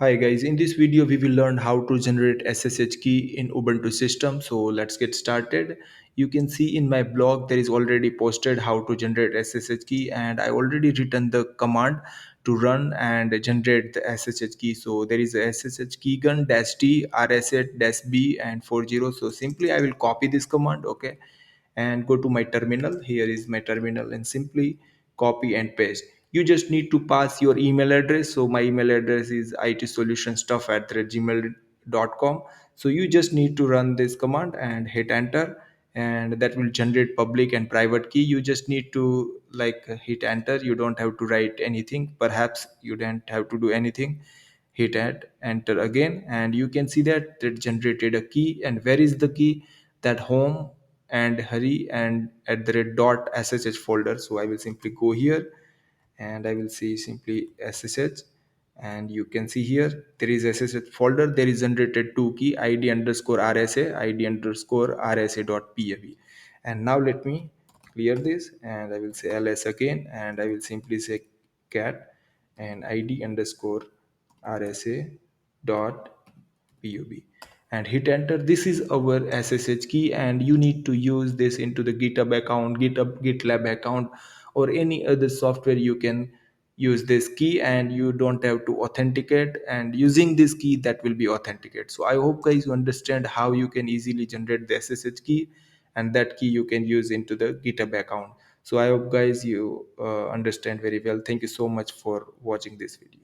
Hi guys, in this video we will learn how to generate SSH key in Ubuntu system. So let's get started. You can see in my blog there is already posted how to generate SSH key, and I already written the command to run and generate the SSH key. So there is a SSH key gun dash T RSH dash B and 40. So simply I will copy this command, okay, and go to my terminal. Here is my terminal, and simply copy and paste. You just need to pass your email address. So my email address is itsolutionstuff@gmail.com. So you just need to run this command and hit enter, and that will generate public and private key. You just need to hit enter. You don't have to write anything. Perhaps you don't have to do anything. Hit add enter again, and you can see that it generated a key. And where is the key? That home and hurry and at the rate dot ssh folder. So I will simply go here, and I will see simply ssh, and you can see here there is ssh folder. There is generated two key, id underscore rsa, id underscore rsa dot pav. And now let me clear this, and I will say ls again, and I will simply say cat and id underscore rsa dot pub, and hit enter. This is our ssh key, and you need to use this into the github account, gitlab account, or any other software. You can use this key, and you don't have to authenticate, and using this key that will be authenticate. So I hope guys you understand how you can easily generate the ssh key, and that key you can use into the github account. So I hope guys you understand very well. Thank you so much for watching this video.